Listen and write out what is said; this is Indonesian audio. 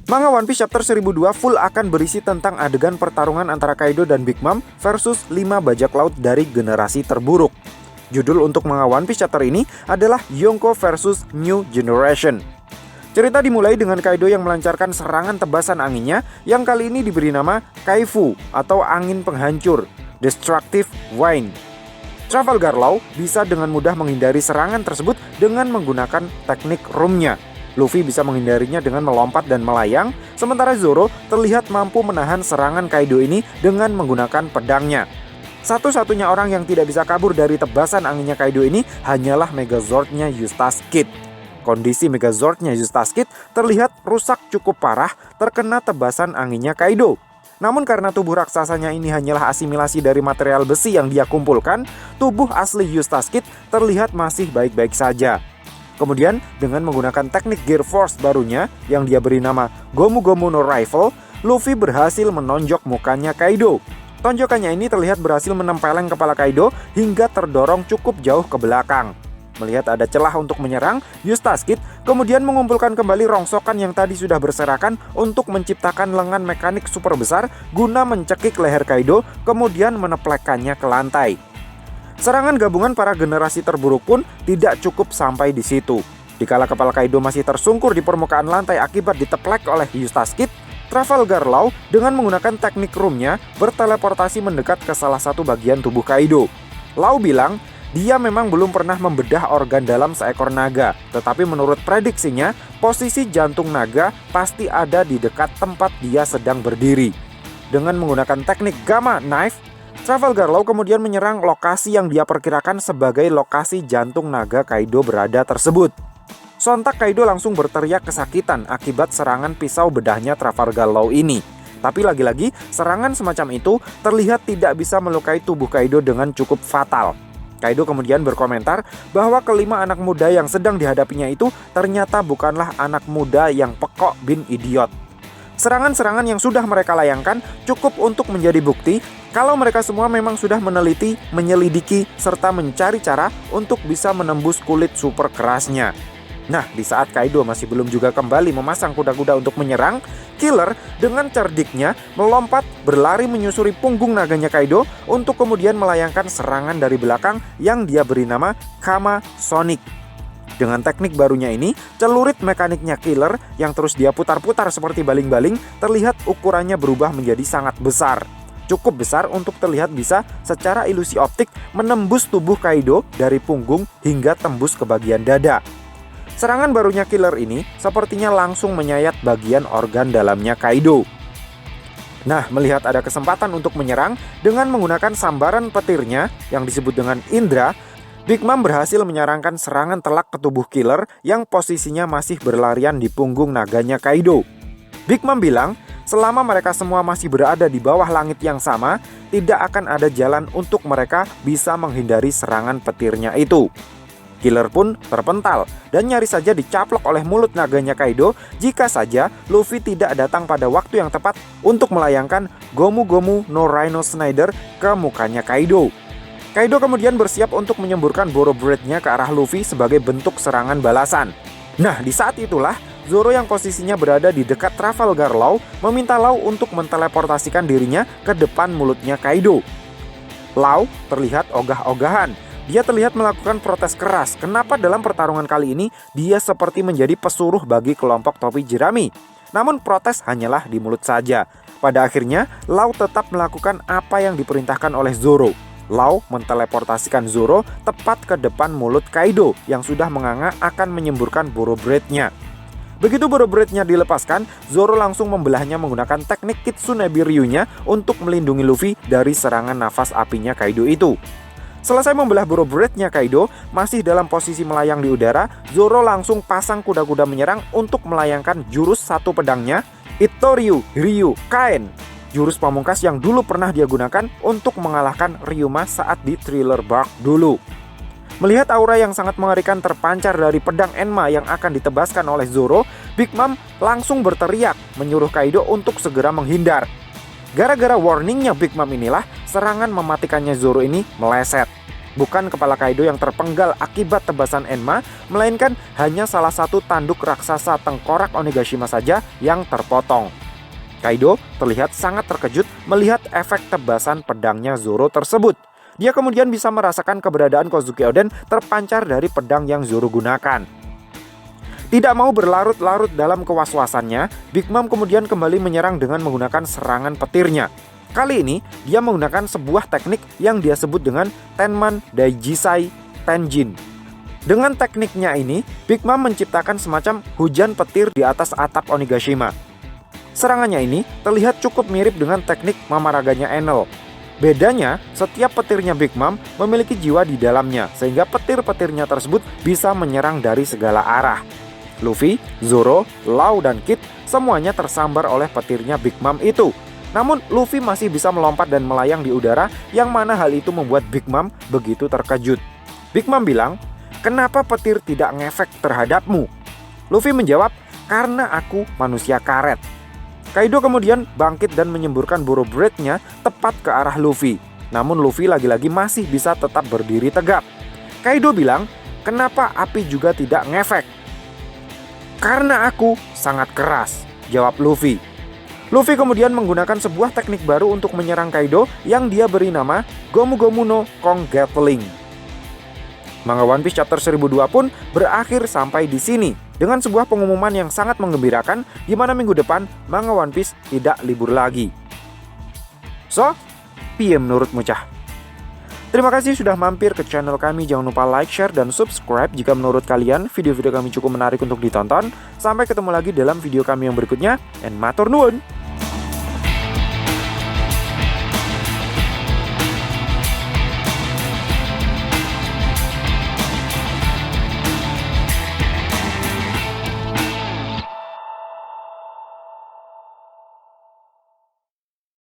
Manga One Piece Chapter 1002 full akan berisi tentang adegan pertarungan antara Kaido dan Big Mom versus 5 bajak laut dari generasi terburuk. Judul untuk manga One Piece Chapter ini adalah Yonko versus New Generation. Cerita dimulai dengan Kaido yang melancarkan serangan tebasan anginnya yang kali ini diberi nama Kaifu atau angin penghancur, Destructive Wind. Trafalgar Law bisa dengan mudah menghindari serangan tersebut dengan menggunakan teknik roomnya. Luffy bisa menghindarinya dengan melompat dan melayang, sementara Zoro terlihat mampu menahan serangan Kaido ini dengan menggunakan pedangnya. Satu-satunya orang yang tidak bisa kabur dari tebasan anginnya Kaido ini hanyalah Megazord-nya Eustace Kid. Kondisi Megazord-nya Eustace Kid terlihat rusak cukup parah terkena tebasan anginnya Kaido. Namun karena tubuh raksasanya ini hanyalah asimilasi dari material besi yang dia kumpulkan, tubuh asli Eustace Kid terlihat masih baik-baik saja. Kemudian dengan menggunakan teknik Gear Force barunya yang dia beri nama Gomu Gomu no Rifle, Luffy berhasil menonjok mukanya Kaido. Tonjokannya ini terlihat berhasil menempeleng kepala Kaido hingga terdorong cukup jauh ke belakang. Melihat ada celah untuk menyerang, Eustace Kid kemudian mengumpulkan kembali rongsokan yang tadi sudah berserakan untuk menciptakan lengan mekanik super besar guna mencekik leher Kaido, kemudian meneplekannya ke lantai. Serangan gabungan para generasi terburuk pun tidak cukup sampai di situ. Dikala kepala Kaido masih tersungkur di permukaan lantai akibat diteplek oleh Eustace Kid, Trafalgar Law dengan menggunakan teknik roomnya berteleportasi mendekat ke salah satu bagian tubuh Kaido. Law bilang dia memang belum pernah membedah organ dalam seekor naga, tetapi menurut prediksinya, posisi jantung naga pasti ada di dekat tempat dia sedang berdiri. Dengan menggunakan teknik Gamma Knife, Trafalgar Law kemudian menyerang lokasi yang dia perkirakan sebagai lokasi jantung naga Kaido berada tersebut. Sontak Kaido langsung berteriak kesakitan akibat serangan pisau bedahnya Trafalgar Law ini. Tapi lagi-lagi, serangan semacam itu terlihat tidak bisa melukai tubuh Kaido dengan cukup fatal. Kaido kemudian berkomentar bahwa kelima anak muda yang sedang dihadapinya itu ternyata bukanlah anak muda yang pekok bin idiot. Serangan-serangan yang sudah mereka layangkan cukup untuk menjadi bukti kalau mereka semua memang sudah meneliti, menyelidiki, serta mencari cara untuk bisa menembus kulit super kerasnya. Nah, di saat Kaido masih belum juga kembali memasang kuda-kuda untuk menyerang, Killer dengan cerdiknya melompat berlari menyusuri punggung naganya Kaido untuk kemudian melayangkan serangan dari belakang yang dia beri nama Kama Sonic. Dengan teknik barunya ini, celurit mekaniknya Killer yang terus dia putar-putar seperti baling-baling terlihat ukurannya berubah menjadi sangat besar. Cukup besar untuk terlihat bisa secara ilusi optik menembus tubuh Kaido dari punggung hingga tembus ke bagian dada. Serangan barunya Killer ini sepertinya langsung menyayat bagian organ dalamnya Kaido. Nah, melihat ada kesempatan untuk menyerang dengan menggunakan sambaran petirnya yang disebut dengan Indra, Big Mom berhasil menyarankan serangan telak ke tubuh Killer yang posisinya masih berlarian di punggung naganya Kaido. Big Mom bilang, selama mereka semua masih berada di bawah langit yang sama, tidak akan ada jalan untuk mereka bisa menghindari serangan petirnya itu. Killer pun terpental dan nyaris saja dicaplok oleh mulut naganya Kaido jika saja Luffy tidak datang pada waktu yang tepat untuk melayangkan Gomu Gomu no Rhino Snider ke mukanya Kaido. Kaido kemudian bersiap untuk menyemburkan Boro Breath-nya ke arah Luffy sebagai bentuk serangan balasan. Nah, di saat itulah Zoro yang posisinya berada di dekat Trafalgar Law meminta Law untuk menteleportasikan dirinya ke depan mulutnya Kaido. Law terlihat ogah-ogahan. Dia terlihat melakukan protes keras kenapa dalam pertarungan kali ini dia seperti menjadi pesuruh bagi kelompok topi jerami. Namun protes hanyalah di mulut saja. Pada akhirnya, Law tetap melakukan apa yang diperintahkan oleh Zoro. Law menteleportasikan Zoro tepat ke depan mulut Kaido yang sudah menganga akan menyemburkan Boro Breath-nya. Begitu Boro Breath-nya dilepaskan, Zoro langsung membelahnya menggunakan teknik Kitsunebi Ryu-nya untuk melindungi Luffy dari serangan nafas apinya Kaido itu. Selesai membelah Boro Breath-nya Kaido, masih dalam posisi melayang di udara, Zoro langsung pasang kuda-kuda menyerang untuk melayangkan jurus satu pedangnya, Itoryu Ryu Kaen. Jurus pamungkas yang dulu pernah dia gunakan untuk mengalahkan Ryuma saat di Thriller Bark dulu. Melihat aura yang sangat mengerikan terpancar dari pedang Enma yang akan ditebaskan oleh Zoro, Big Mom langsung berteriak menyuruh Kaido untuk segera menghindar. Gara-gara warningnya Big Mom inilah serangan mematikannya Zoro ini meleset. Bukan kepala Kaido yang terpenggal akibat tebasan Enma, melainkan hanya salah satu tanduk raksasa tengkorak Onigashima saja yang terpotong. Kaido terlihat sangat terkejut melihat efek tebasan pedangnya Zoro tersebut. Dia kemudian bisa merasakan keberadaan Kozuki Oden terpancar dari pedang yang Zoro gunakan. Tidak mau berlarut-larut dalam kewaswasannya, Big Mom kemudian kembali menyerang dengan menggunakan serangan petirnya. Kali ini, dia menggunakan sebuah teknik yang dia sebut dengan Tenman Daijisai Tenjin. Dengan tekniknya ini, Big Mom menciptakan semacam hujan petir di atas atap Onigashima. Serangannya ini terlihat cukup mirip dengan teknik mamaraganya Enel. Bedanya, setiap petirnya Big Mom memiliki jiwa di dalamnya, sehingga petir-petirnya tersebut bisa menyerang dari segala arah. Luffy, Zoro, Lau, dan Kid semuanya tersambar oleh petirnya Big Mom itu. Namun Luffy masih bisa melompat dan melayang di udara, yang mana hal itu membuat Big Mom begitu terkejut. Big Mom bilang, "Kenapa petir tidak ngefek terhadapmu?" Luffy menjawab, "Karena aku manusia karet." Kaido kemudian bangkit dan menyemburkan Boro Breath-nya tepat ke arah Luffy. Namun Luffy lagi-lagi masih bisa tetap berdiri tegap. Kaido bilang, "Kenapa api juga tidak ngefek?" "Karena aku sangat keras," jawab Luffy. Luffy kemudian menggunakan sebuah teknik baru untuk menyerang Kaido yang dia beri nama Gomu Gomu no Kong Gatling. Manga One Piece chapter 1002 pun berakhir sampai di sini dengan sebuah pengumuman yang sangat menggembirakan di mana minggu depan Manga One Piece tidak libur lagi. So, piye menurutmu cah? Terima kasih sudah mampir ke channel kami. Jangan lupa like, share, dan subscribe jika menurut kalian video-video kami cukup menarik untuk ditonton. Sampai ketemu lagi dalam video kami yang berikutnya. And matur nuwun.